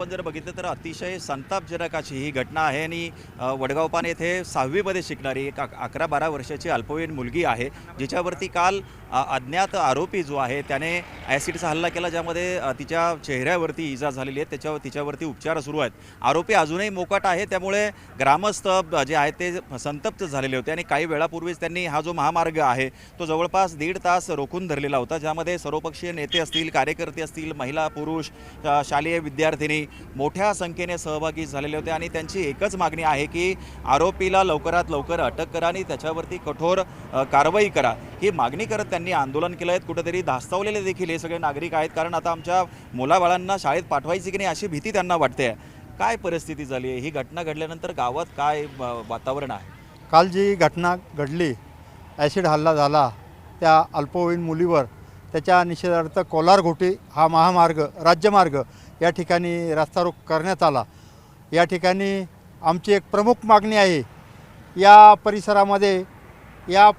आपण जर बघितलं तर अतिशय संतापजनक अशी ही घटना आहे आणि वडगावपान येथे 6वी मध्ये शिकणारी एक 11-12 वर्षाची अल्पवयीन मुलगी आहे, जिच्यावरती काल अज्ञात आरोपी जो आहे त्याने ॲसिडचा हल्ला केला, ज्यामध्ये तिच्या चेहऱ्यावरती इजा झालेली आहे। तिच्यावरती उपचार सुरू आहेत। आरोपी अजूनही मोकाट आहे, त्यामुळे ग्रामस्थ जे आहेत ते संतप्त झालेले होते आणि काही वेळापूर्वीच त्यांनी हा जो महामार्ग आहे तो जवळपास 1.5 तास रोखून धरलेला होता, ज्यामध्ये सर्वपक्षीय नेते असतील, कार्यकर्ते असतील, महिला पुरुष, शालेय विद्यार्थिनी मोठ्या संख्येने सहभागी झालेले होते आणि त्यांची एकच मागणी आहे की आरोपीला लवकरात लवकर अटक करा आणि त्याच्यावरती कठोर कारवाई करा। ही मागणी करत त्यांनी आंदोलन केलं आहे। कुठेतरी धास्तावलेले देखील हे सगळे नागरिक आहेत, कारण आता आमच्या मुलाबाळांना शाळेत पाठवायची की नाही अशी भीती त्यांना वाटते। काय परिस्थिती झाली आहे? ही घटना घडल्यानंतर गावात काय वातावरण आहे? काल जी घटना घडली, ॲसिड हल्ला झाला त्या अल्पवयीन मुलीवर, त्याच्या निषेधार्थ कोलारघोटी हा महामार्ग राज्यमार्ग या ठिकाणी रस्ता रोक करण्यात आला। या ठिकाणी आमची एक प्रमुख मागणी आहे, या परिसरामध्ये या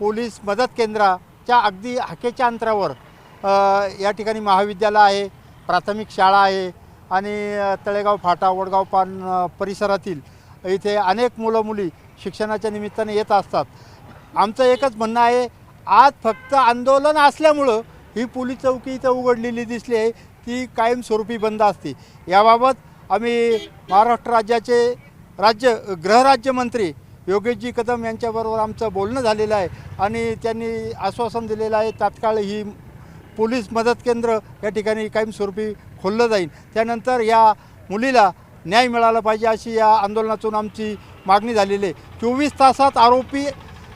पोलीस मदत केंद्राच्या अगदी हाकेच्या अंतरावर या ठिकाणी महाविद्यालय आहे, प्राथमिक शाळा आहे आणि तळेगाव फाटा वडगाव पान परिसरातील इथे अनेक मुलं मुली शिक्षणाच्या निमित्ताने येत असतात। आमचं एकच म्हणणं आहे, आज फक्त आंदोलन असल्यामुळं ही पोलीस चौकी इथं उघडलेली दिसली आहे, ती कायमस्वरूपी बंद असते। याबाबत आम्ही महाराष्ट्र राज्याचे गृहराज्यमंत्री योगेशजी कदम यांच्याबरोबर आमचं बोलणं झालेलं आहे आणि त्यांनी आश्वासन दिलेलं आहे तात्काळ ही पोलीस मदत केंद्र या ठिकाणी कायमस्वरूपी खोललं जाईल। त्यानंतर या मुलीला न्याय मिळाला पाहिजे अशी या आंदोलनातून आमची मागणी झालेली आहे। 24 तासात आरोपी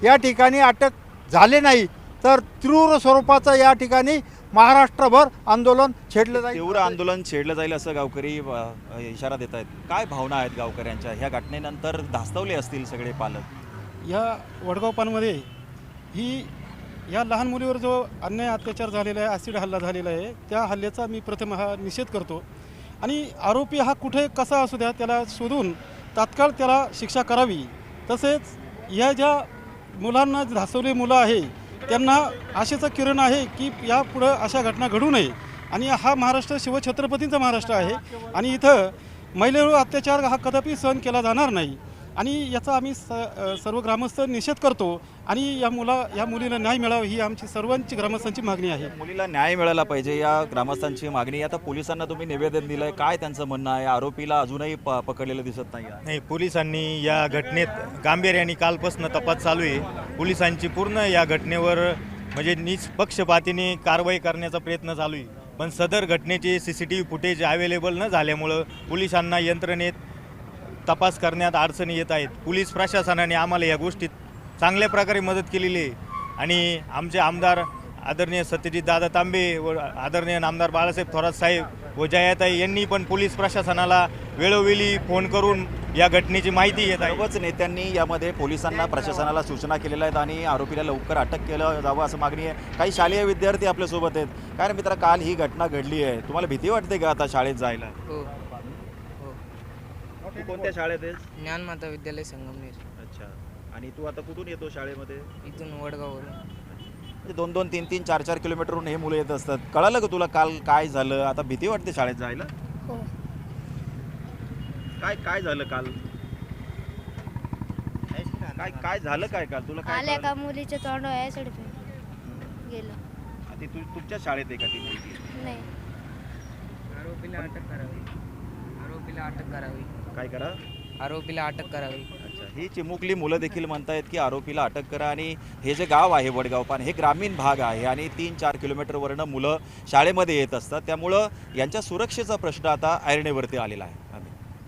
या ठिकाणी अटक झाले नाही तर तीव्र स्वरूपाचं या ठिकाणी महाराष्ट्रभर आंदोलन छेडलं जाईल। तीव्र आंदोलन छेडलं जाईल असं गावकरी इशारा देत आहेत। काय भावना आहेत गावकऱ्यांच्या? ह्या घटनेनंतर धास्तावले असतील सगळे पालक। या वडगाव पानमध्ये ही या लहान मुलीवर जो अन्याय अत्याचार झालेला आहे, ॲसिड हल्ला झालेला आहे, त्या हल्ल्याचा मी प्रथम हा निषेध करतो आणि आरोपी हा कुठे कसा असू द्या त्याला शोधून तात्काळ त्याला शिक्षा करावी। तसेच या ज्या मुलांना धासवले मुलं आहे त्यांना आशेचा किरण आहे की यापुढं अशा घटना घडू नये आणि हा महाराष्ट्र शिवछत्रपतींचा महाराष्ट्र आहे आणि इथं महिलेवर अत्याचार हा कदापि सहन केला जाणार नाही आणि याचा आम्ही सर्व ग्रामस्थ निषेध करतो आणि या मुलीला न्याय मिळावा ही आमची सर्वांची ग्रामस्थांची मागणी आहे। मुलीला न्याय मिळाला पाहिजे या ग्रामस्थांची मागणी। आता पोलिसांना तुम्ही निवेदन दिलंय, काय त्यांचं म्हणणं आहे? आरोपीला अजूनही पकडलेलं दिसत नाही। पोलिसांनी या घटनेत गांभीर्याने कालपासून तपास चालू आहे। पोलिसांची पूर्ण या घटनेवर म्हणजे निष्पक्षपातीने कारवाई करण्याचा प्रयत्न चालू आहे, पण सदर घटनेचे CCTV फुटेज अवेलेबल न झाल्यामुळं पोलिसांना यंत्रणेत तपास करण्यात अडचणी येत आहेत। पोलीस प्रशासनाने आम्हाला या गोष्टीत चांगल्या प्रकारे मदत केलेली आहे आणि आमचे आमदार आदरणीय सत्यजित दादा तांबे व आदरणीय आमदार बाळासाहेब थोरात साहेब व जयाताई यांनी पण पोलीस प्रशासनाला वेळोवेळी फोन करून या घटनेची माहिती घेत आहे। सर्वच नेत्यांनी यामध्ये पोलिसांना प्रशासनाला सूचना केलेल्या आहेत आणि आरोपीला लवकर अटक केलं जावं असं मागणी आहे। काही शालेय विद्यार्थी आपल्यासोबत आहेत। काय मित्र, काल ही घटना घडली आहे, तुम्हाला भीती वाटते का आता शाळेत जायला? हो. तू कोणत्या शाळेत आहेस? ज्ञानमाता विद्यालय संगमनेर। अच्छा, आणि तू आता कुठून येतो शाळेमध्ये? इथून वडगाववरून। 2-2, 3-3, 4-4 किलोमीटरहून हे मुलं येत असतात। कळालं का तुला काल काय झालं? आता भीती वाटते शाळेत जायला? हो. काय झालं काल? काय झालं काय काल तुला? काय आल्या का मुलीच्या तोंडावर ॲसिड गेलं? ती तुमच्या शाळेत आहे का ती मुलगी? नाही, आरोपीला अटक करावी। आरोपीला अटक करावी। काय करा? आरोपीला अटक करावी। अच्छा, ही चिमुकली मुलं देखील म्हणतायत की आरोपीला अटक करा आणि हे जे गाव आहे वडगावपान हे ग्रामीण भाग आहे आणि 3-4 किलोमीटरवरनं मुलं शाळेमध्ये येत असतात, त्यामुळं यांच्या सुरक्षेचा प्रश्न आता ऐरणीवरती आलेला आहे।